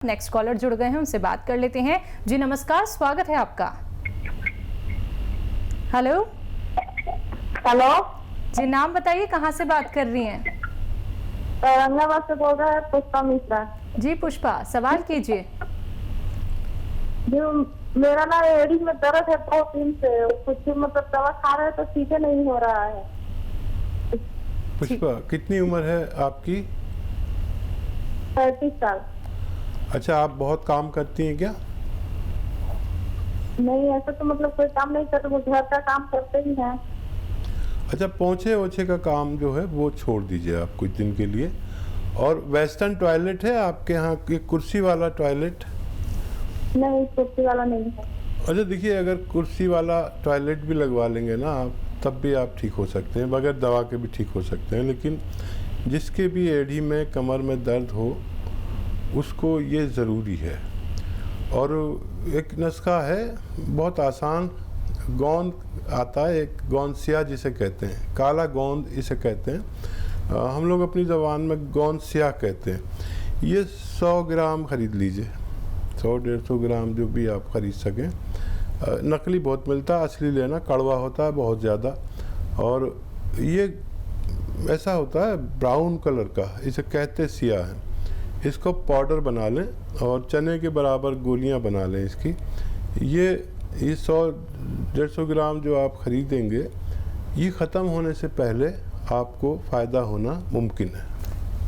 Next collar जुड़ गए हैं, उनसे बात कर लेते हैं। जी नमस्कार, स्वागत है आपका। हेलो हेलो जी, नाम बताइए, कहाँ से बात कर रही हैं? औरंगाबाद से बोल रहा है पुष्पा मिश्रा। जी पुष्पा, सवाल कीजिए। जो मेरा ना एड़ी में दर्द है 2 दिन से, कुछ मतलब दवा खा रहे तो ठीक नहीं हो रहा है। पुष्पा, कितनी उम्र है आपकी? 35 साल। अच्छा, आप बहुत काम करती हैं क्या? नहीं, ऐसा तो मतलब कोई काम नहीं करते, वो घर का काम करते ही हैं। अच्छा, पोंछे ओछे का काम जो है वो छोड़ दीजिए आप कुछ दिन के लिए। और वेस्टर्न टॉयलेट है आपके यहाँ, की कुर्सी वाला टॉयलेट? नहीं, कुर्सी वाला नहीं है। अच्छा देखिए, अगर कुर्सी वाला टॉयलेट भी लगवा लेंगे ना आप, तब भी आप ठीक हो सकते हैं, बगैर दवा के भी ठीक हो सकते हैं। लेकिन जिसके भी एड़ी में कमर में दर्द हो उसको ये ज़रूरी है। और एक नुस्खा है बहुत आसान, गोंद आता है, एक गोंदसिया जिसे कहते हैं, काला गोंद इसे कहते हैं, हम लोग अपनी ज़बान में गोंदसिया कहते हैं। ये 100 ग्राम ख़रीद लीजिए, 100-150 ग्राम जो भी आप ख़रीद सकें। नकली बहुत मिलता है, असली लेना, कड़वा होता है बहुत ज़्यादा। और ये ऐसा होता है ब्राउन कलर का, इसे कहते सिया है। इसको पाउडर बना लें और चने के बराबर गोलियां बना लें इसकी। ये 100-150 ग्राम जो आप ख़रीदेंगे, ये ख़त्म होने से पहले आपको फ़ायदा होना मुमकिन है।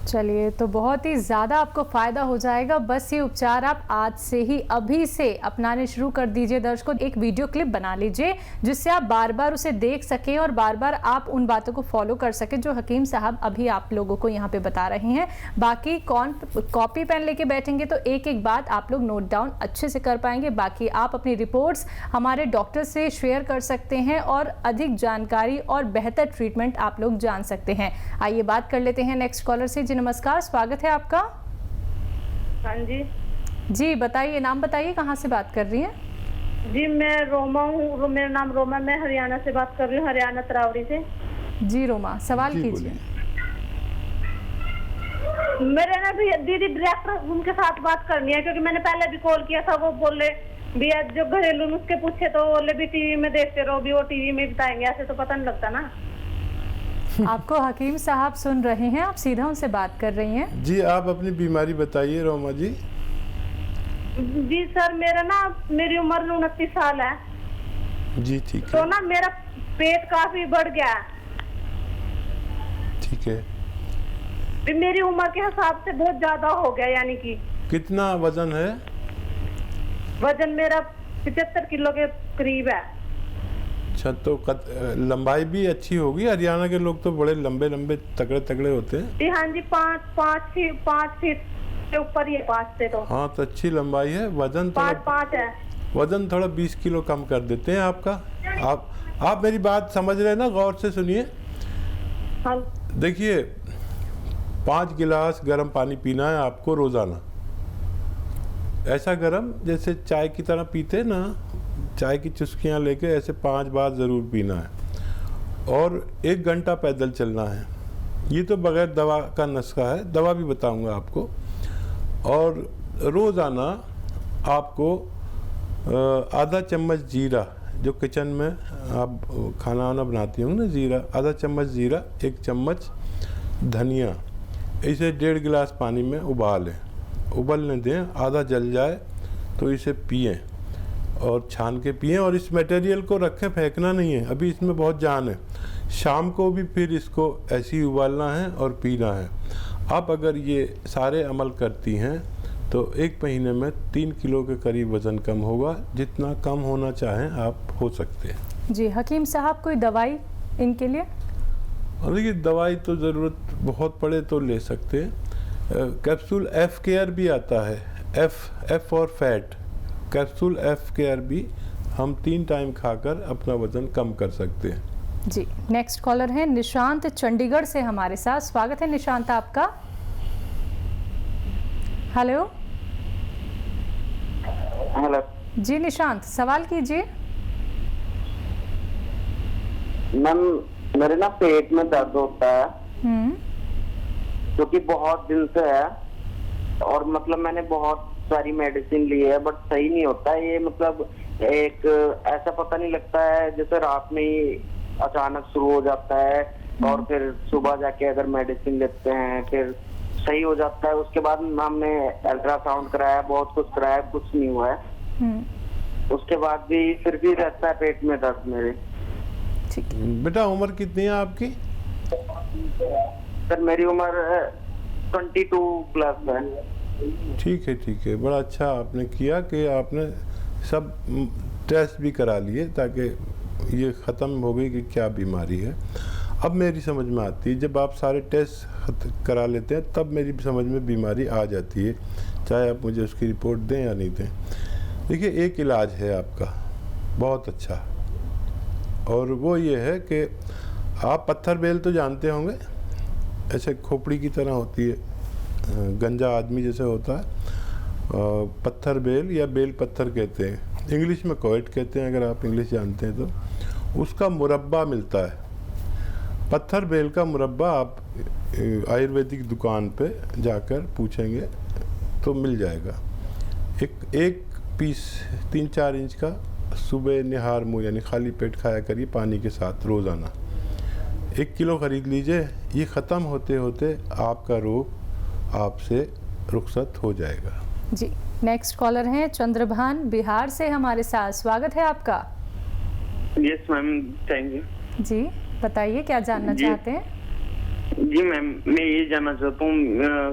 चलिए, तो बहुत ही ज़्यादा आपको फ़ायदा हो जाएगा। बस ये उपचार आप आज से ही, अभी से अपनाने शुरू कर दीजिए। दर्शकों, एक वीडियो क्लिप बना लीजिए जिससे आप बार बार उसे देख सकें और बार बार आप उन बातों को फॉलो कर सकें जो हकीम साहब अभी आप लोगों को यहाँ पे बता रहे हैं। बाकी कॉपी पेन लेके बैठेंगे तो एक एक बात आप लोग नोट डाउन अच्छे से कर पाएंगे। बाकी आप अपनी रिपोर्ट्स हमारे डॉक्टर से शेयर कर सकते हैं और अधिक जानकारी और बेहतर ट्रीटमेंट आप लोग जान सकते हैं। आइए बात कर लेते हैं नेक्स्ट कॉलर से। जी नमस्कार, स्वागत है आपका। हाँ जी। जी बताइए, नाम बताइए, कहाँ से बात कर रही हैं? जी मैं रोमा हूँ, मेरा नाम रोमा, मैं हरियाणा से बात कर रही हूँ, हरियाणा तरावड़ी से। जी रोमा, सवाल कीजिए। मेरे ना भी दीदी डायरेक्टर उनके साथ बात करनी है, क्योंकि मैंने पहले भी कॉल किया था, वो बोले भी जो घरेलू नुस्खे पूछे तो बोले भी टीवी में देखते रहो, भी वो टीवी में बताएंगे, ऐसे तो पता नहीं लगता ना। आपको हकीम साहब सुन रहे हैं, आप सीधा उनसे बात कर रही हैं। जी, आप अपनी बीमारी बताइए रोमा जी। जी सर, मेरी उम्र 29 साल है जी ठीक है। तो ना मेरा पेट काफी बढ़ गया है। ठीक है। मेरी उम्र के हिसाब से बहुत ज्यादा हो गया, यानी कि कितना वजन है? वजन मेरा 75 किलो के करीब है। अच्छा, तो लंबाई भी अच्छी होगी। हरियाणा के लोग तो बड़े लंबे लंबे तगड़े तगड़े होते हैं। जी हाँ जी, 5 फीट से ऊपर ही है, 5 से तो। हाँ, तो अच्छी लंबाई है। वजन 5 है। वजन थोड़ा 20 किलो कम कर देते हैं आपका। आप मेरी बात समझ रहे हैं ना? गौर से सुनिए। हाँ। देखिए, 5 गिलास गर्म पानी पीना है आपको रोज़ाना। ऐसा गर्म जैसे चाय की तरह पीते ना, चाय की चुस्कियाँ लेके ऐसे 5 बार ज़रूर पीना है। और 1 घंटा पैदल चलना है। ये तो बगैर दवा का नुस्खा है, दवा भी बताऊंगा आपको। और रोज़ाना आपको आधा चम्मच जीरा, जो किचन में आप खाना वाना बनाती होंगे ना, जीरा, आधा चम्मच जीरा, 1 चम्मच धनिया, इसे 1.5 गिलास पानी में उबलने दें। आधा जल जाए तो इसे पिएं और छान के पिएं। और इस मटेरियल को रखें, फेंकना नहीं है, अभी इसमें बहुत जान है। शाम को भी फिर इसको ऐसे ही उबालना है और पीना है। आप अगर ये सारे अमल करती हैं तो 1 महीने में 3 किलो के करीब वज़न कम होगा। जितना कम होना चाहें आप हो सकते हैं। जी हकीम साहब, कोई दवाई इनके लिए? देखिए, दवाई तो ज़रूरत बहुत पड़े तो ले सकते हैं। कैप्सूल एफ केयर भी आता है, एफ और फैट, कैप्सूल एफ केयर भी हम 3 टाइम खाकर अपना वजन कम कर सकते हैं। जी नेक्स्ट कॉलर है निशांत, चंडीगढ़ से हमारे साथ। स्वागत है निशांत आपका। हेलो। हेलो जी निशांत, सवाल कीजिए। मैम, मेरे ना पेट में दर्द होता है जो कि बहुत दिन से है, और मतलब मैंने बहुत सारी मेडिसिन ली है बट सही नहीं होता है। ये मतलब एक ऐसा पता नहीं लगता है, जैसे रात में ही अचानक शुरू हो जाता है और फिर सुबह जाके अगर मेडिसिन लेते हैं फिर सही हो जाता है। उसके बाद हमने अल्ट्रासाउंड कराया, बहुत कुछ कराया, कुछ नहीं हुआ है। उसके बाद भी फिर भी रहता है पेट में दर्द मेरे। ठीक बेटा उम्र कितनी है आपकी? सर मेरी उम्र 22 प्लस है। ठीक है, बड़ा अच्छा आपने किया कि आपने सब टेस्ट भी करा लिए ताकि ये ख़त्म हो गई कि क्या बीमारी है। अब मेरी समझ में आती है, जब आप सारे टेस्ट करा लेते हैं तब मेरी समझ में बीमारी आ जाती है, चाहे आप मुझे उसकी रिपोर्ट दें या नहीं दें। देखिए एक इलाज है आपका बहुत अच्छा, और वो ये है कि आप पत्थर बेल तो जानते होंगे, ऐसे खोपड़ी की तरह होती है, गंजा आदमी जैसे होता है, पत्थर बेल या बेल पत्थर कहते हैं, इंग्लिश में कोएट कहते हैं अगर आप इंग्लिश जानते हैं तो। उसका मुरब्बा मिलता है, पत्थर बेल का मुरब्बा आप आयुर्वेदिक दुकान पे जाकर पूछेंगे तो मिल जाएगा। एक पीस 3-4 इंच का सुबह निहार मुँह यानी खाली पेट खाया करिए पानी के साथ रोज़ाना। 1 किलो ख़रीद लीजिए, ये ख़त्म होते होते आपका रोग आपसे रुखसत हो जाएगा। जी, नेक्स्ट कॉलर हैं चंद्रभान बिहार से हमारे साथ। स्वागत है आपका। Yes ma'am, thank you. जी बताइए क्या जानना चाहते हैं? जी मैम, मैं ये जानना चाहता हूँ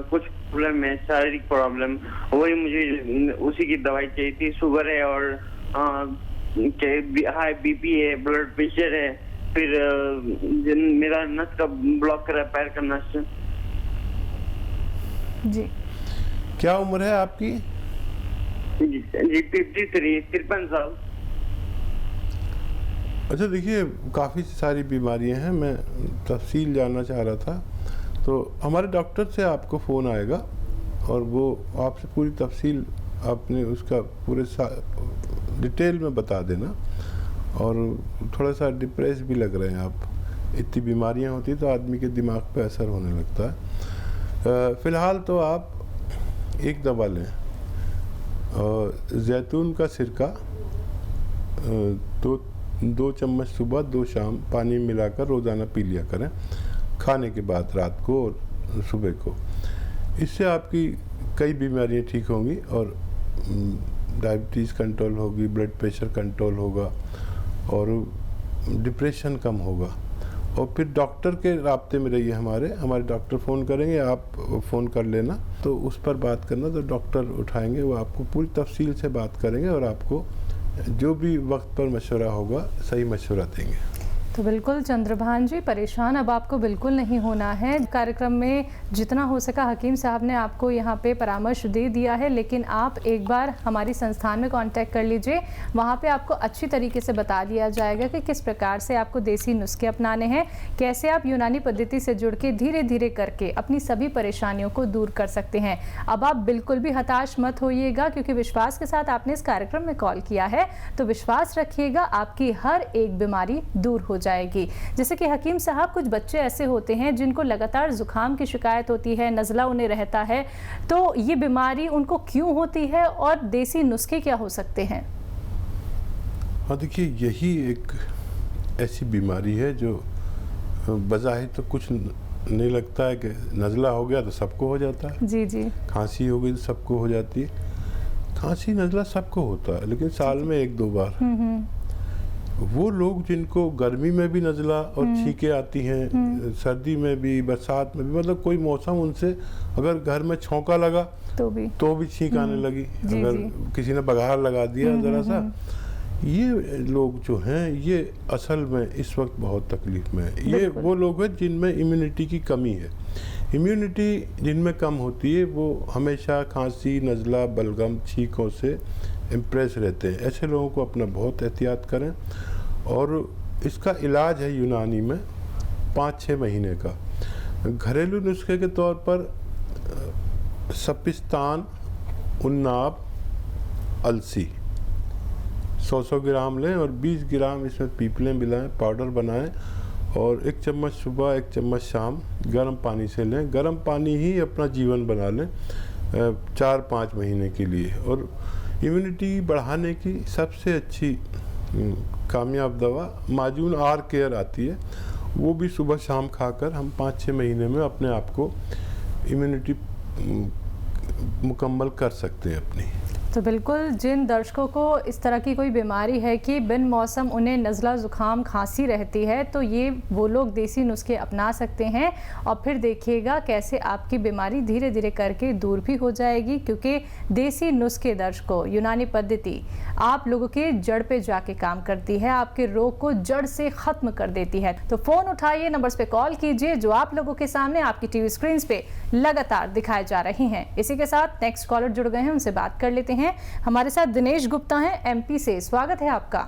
कुछ प्रॉब्लम है, शारीरिक प्रॉब्लम, वही मुझे उसी की दवाई चाहिए थी। शुगर है और हाई बीपी है, ब्लड प्रेशर है, फिर मेरा नस का ब्लॉक कर रहा है, पैर का नस। जी क्या उम्र है आपकी? जी 53 साल। अच्छा देखिए काफ़ी सारी बीमारियां हैं, मैं तफसील जानना चाह रहा था, तो हमारे डॉक्टर से आपको फ़ोन आएगा और वो आपसे पूरी तफसील आपने उसका पूरे डिटेल में बता देना। और थोड़ा सा डिप्रेस भी लग रहे हैं आप, इतनी बीमारियां होती तो आदमी के दिमाग पे असर होने लगता है। फ़िलहाल तो आप एक दवा लें, जैतून का सिरका 2 चम्मच सुबह 2 शाम पानी मिलाकर रोज़ाना पी लिया करें, खाने के बाद रात को और सुबह को। इससे आपकी कई बीमारियां ठीक होंगी और डायबिटीज़ कंट्रोल होगी, ब्लड प्रेशर कंट्रोल होगा और डिप्रेशन कम होगा। और फिर डॉक्टर के राब्ते में रहिए, हमारे डॉक्टर फ़ोन करेंगे, आप फ़ोन कर लेना तो उस पर बात करना, तो डॉक्टर उठाएंगे, वो आपको पूरी तफसील से बात करेंगे और आपको जो भी वक्त पर मशवरा होगा सही मशवरा देंगे। तो बिल्कुल चंद्रभान जी, परेशान अब आपको बिल्कुल नहीं होना है। कार्यक्रम में जितना हो सका हकीम साहब ने आपको यहाँ पे परामर्श दे दिया है, लेकिन आप एक बार हमारी संस्थान में कांटेक्ट कर लीजिए, वहाँ पे आपको अच्छी तरीके से बता दिया जाएगा कि किस प्रकार से आपको देसी नुस्खे अपनाने हैं, कैसे आप यूनानी पद्धति से जुड़ के धीरे धीरे करके अपनी सभी परेशानियों को दूर कर सकते हैं। अब आप बिल्कुल भी हताश मत होइएगा, क्योंकि विश्वास के साथ आपने इस कार्यक्रम में कॉल किया है, तो विश्वास रखिएगा आपकी हर एक बीमारी दूर हो जाएगी। जैसे कि हकीम साहब, कुछ बच्चे ऐसे होते हैं जिनको लगातार जुकाम की शिकायत होती है, नज़ला उन्हें रहता है, तो ये बीमारी उनको क्यों होती है और देसी नुस्खे क्या हो सकते हैं? हाँ देखिए, यही एक ऐसी बीमारी है जो बज़ाहिर तो कुछ नहीं लगता है कि नज़ला हो गया तो सबको हो जाता है। जी जी। खांसी हो गई तो सबको हो जाती है, खांसी नज़ला सबको होता है, लेकिन साल में 1-2 बार। वो लोग जिनको गर्मी में भी नज़ला और छींकें आती हैं, सर्दी में भी, बरसात में भी, मतलब कोई मौसम उनसे अगर घर में छौंका लगा तो भी छींक आने लगी, अगर किसी ने बघार लगा दिया ज़रा सा, ये लोग जो हैं ये असल में इस वक्त बहुत तकलीफ में है। ये वो लोग हैं जिनमें इम्यूनिटी की कमी है। इम्यूनिटी जिनमें कम होती है वो हमेशा खांसी, नज़ला, बलगम, छींकों से इम्प्रेस रहते हैं। ऐसे लोगों को अपना बहुत एहतियात करें, और इसका इलाज है यूनानी में 5-6 महीने का। घरेलू नुस्खे के तौर पर सपिस्तान, उन्नाब, अलसी 100 ग्राम लें और 20 ग्राम इसमें पीपलें मिलाएं, पाउडर बनाएं, और 1 चम्मच सुबह 1 चम्मच शाम गर्म पानी से लें। गर्म पानी ही अपना जीवन बना लें। 4-5 महीने के लिए। और इम्यूनिटी बढ़ाने की सबसे अच्छी कामयाब दवा माजून आर केयर आती है, वो भी सुबह शाम खाकर हम 5-6 महीने में अपने आप को इम्यूनिटी मुकम्मल कर सकते हैं अपनी। तो बिल्कुल जिन दर्शकों को इस तरह की कोई बीमारी है कि बिन मौसम उन्हें नज़ला ज़ुकाम खांसी रहती है, तो ये वो लोग देसी नुस्खे अपना सकते हैं और फिर देखिएगा कैसे आपकी बीमारी धीरे धीरे करके दूर भी हो जाएगी, क्योंकि देसी नुस्खे दर्शकों, यूनानी पद्धति आप लोगों के जड़ पे जाके काम करती है, आपके रोग को जड़ से ख़त्म कर देती है। तो फ़ोन उठाइए, नंबर्स पे कॉल कीजिए जो आप लोगों के सामने आपकी टीवी स्क्रीन पे लगातार दिखाए जा रही हैं। इसी के साथ नेक्स्ट कॉलर जुड़ गए हैं, उनसे बात कर लेते हैं। हमारे साथ दिनेश गुप्ता हैं एमपी से, स्वागत है आपका।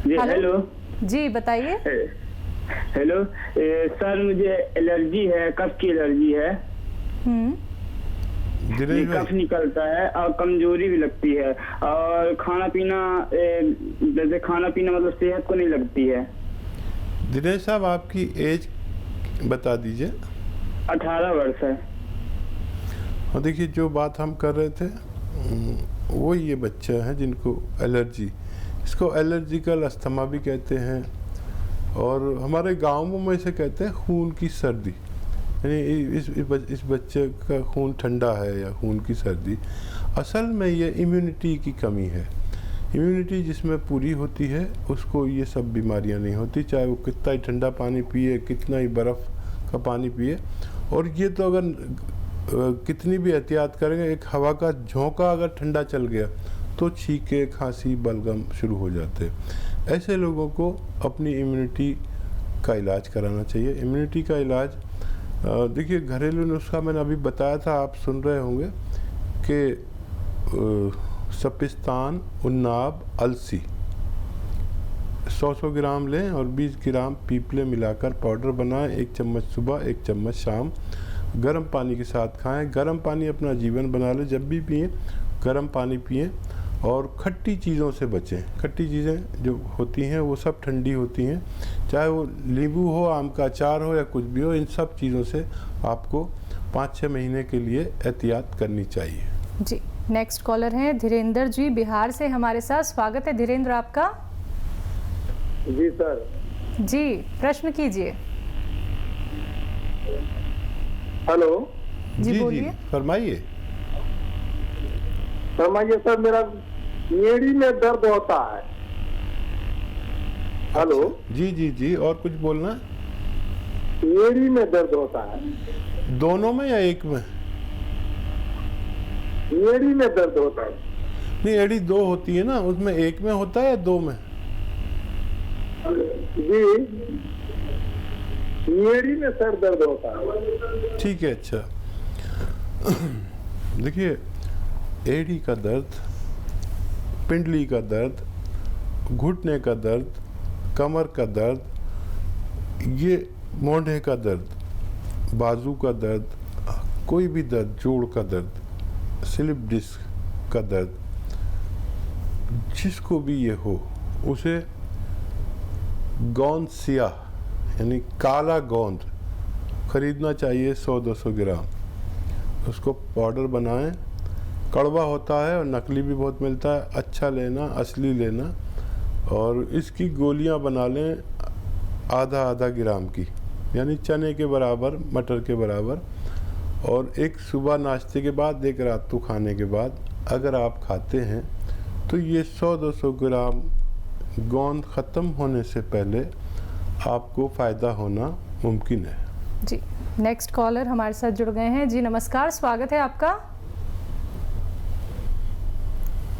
हेलो जी बताइए। हेलो सर, मुझे एलर्जी है, कफ की एलर्जी है। कफ निकलता है और कमजोरी भी लगती है, और खाना पीना जैसे खाना पीना मतलब सेहत को नहीं लगती है। दिनेश साहब, आपकी एज बता दीजिए। 18 वर्ष है। और देखिए, जो बात हम कर रहे थे वो ये बच्चे हैं जिनको एलर्जी, इसको एलर्जिकल अस्थमा भी कहते हैं, और हमारे गाँवों में इसे कहते हैं खून की सर्दी। यानी इस बच्चे का खून ठंडा है या खून की सर्दी, असल में ये इम्यूनिटी की कमी है। इम्यूनिटी जिसमें पूरी होती है उसको ये सब बीमारियां नहीं होती, चाहे वो कितना ही ठंडा पानी पिए, कितना ही बर्फ़ का पानी पिए। और ये तो अगर कितनी भी एहतियात करेंगे, एक हवा का झोंका अगर ठंडा चल गया तो छींके, खांसी, बलगम शुरू हो जाते हैं। ऐसे लोगों को अपनी इम्यूनिटी का इलाज कराना चाहिए। इम्यूनिटी का इलाज देखिए, घरेलू नुस्खा मैंने अभी बताया था, आप सुन रहे होंगे कि सपिस्तान, उन्नाब, अलसी 100 ग्राम लें और 20 ग्राम पीपले मिलाकर पाउडर बनाएं। 1 चम्मच सुबह, 1 चम्मच शाम, गर्म पानी के साथ खाएं। गर्म पानी अपना जीवन बना लें, जब भी पिएं गर्म पानी पिएं। और खट्टी चीज़ों से बचें। खट्टी चीज़ें जो होती हैं वो सब ठंडी होती हैं, चाहे वो नींबू हो, आम का अचार हो या कुछ भी हो, इन सब चीज़ों से आपको 5-6 महीने के लिए एहतियात करनी चाहिए। जी, नेक्स्ट कॉलर हैं धीरेन्द्र जी बिहार से हमारे साथ, स्वागत है धीरेन्द्र आपका। जी सर। जी प्रश्न कीजिए। हेलो जी बोलिए। फरमाइए। फरमाइए सर, मेरा एड़ी में दर्द होता है। हेलो। जी जी जी, और कुछ बोलना? एड़ी में दर्द होता है। दोनों में या एक में? एड़ी में दर्द होता है। नहीं, एड़ी 2 होती है ना, उसमें एक में होता है या 2 में? जी, एड़ी में सर दर्द होता है। ठीक है, अच्छा। देखिए, एड़ी का दर्द, पिंडली का दर्द, घुटने का दर्द, कमर का दर्द, ये मोढ़े का दर्द, बाजू का दर्द, कोई भी दर्द, जोड़ का दर्द, स्लिप डिस्क का दर्द, जिसको भी ये हो उसे गोंद सियाह यानी काला गोंद खरीदना चाहिए 100-200 ग्राम। उसको पाउडर बनाएं। कड़वा होता है और नकली भी बहुत मिलता है, अच्छा लेना, असली लेना। और इसकी गोलियां बना लें आधा ग्राम की, यानी चने के बराबर, मटर के बराबर। और एक सुबह नाश्ते के बाद, एक रात को खाने के बाद अगर आप खाते हैं तो ये 100-200 ग्राम गोंद ख़त्म होने से पहले आपको फ़ायदा होना मुमकिन है। जी, नेक्स्ट कॉलर हमारे साथ जुड़ गए हैं। जी नमस्कार, स्वागत है आपका।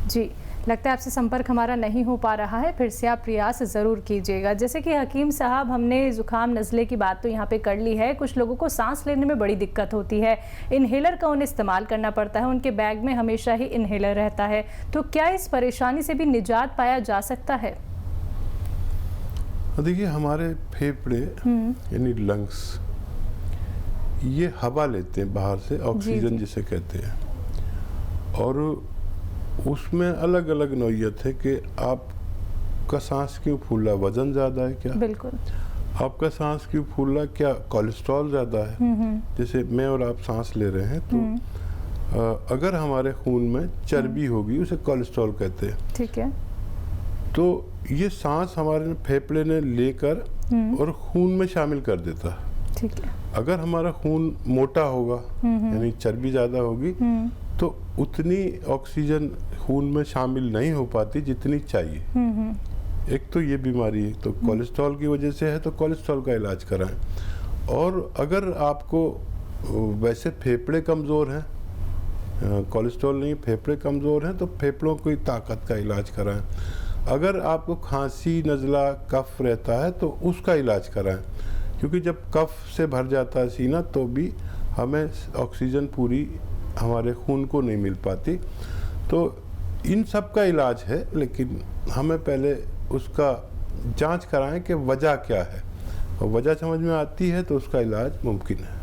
जी, लगता है आपसे संपर्क हमारा नहीं हो पा रहा है, फिर से आप प्रयास ज़रूर कीजिएगा। जैसे कि हकीम साहब, हमने ज़ुकाम नज़ले की बात तो यहाँ पे कर ली है। कुछ लोगों को सांस लेने में बड़ी दिक्कत होती है, इन्हेलर का उन्हें इस्तेमाल करना पड़ता है, उनके बैग में हमेशा ही इन्हेलर रहता है। तो क्या इस परेशानी से भी निजात पाया जा सकता है? देखिए, हमारे फेफड़े यानी लंग्स, ये हवा लेते हैं बाहर से, ऑक्सीजन जिसे कहते हैं। और उसमें अलग अलग नौइयत है कि आपका सांस क्यों फूला, वजन ज़्यादा है क्या? बिल्कुल। आपका सांस क्यों फूल रहा है? क्या कोलेस्ट्रॉल ज़्यादा है? जैसे मैं और आप सांस ले रहे हैं तो अगर हमारे खून में चर्बी होगी, उसे कोलेस्ट्रॉल कहते हैं। ठीक है। तो ये सांस हमारे फेफड़े ने लेकर और खून में शामिल कर देता है। ठीक है। अगर हमारा खून मोटा होगा, यानी चर्बी ज़्यादा होगी, तो उतनी ऑक्सीजन खून में शामिल नहीं हो पाती जितनी चाहिए। एक तो ये बीमारी है, तो कोलेस्ट्रॉल की वजह से है तो कोलेस्ट्रॉल का इलाज कराएं। और अगर आपको वैसे फेफड़े कमज़ोर हैं, कोलेस्ट्रॉल नहीं, फेफड़े कमज़ोर हैं, तो फेफड़ों की ताकत का इलाज कराएं। अगर आपको खांसी, नज़ला, कफ रहता है तो उसका इलाज कराएं, क्योंकि जब कफ से भर जाता है सीना तो भी हमें ऑक्सीजन पूरी हमारे खून को नहीं मिल पाती। तो इन सब का इलाज है, लेकिन हमें पहले उसका जांच कराएं कि वजह क्या है, और वजह समझ में आती है तो उसका इलाज मुमकिन है।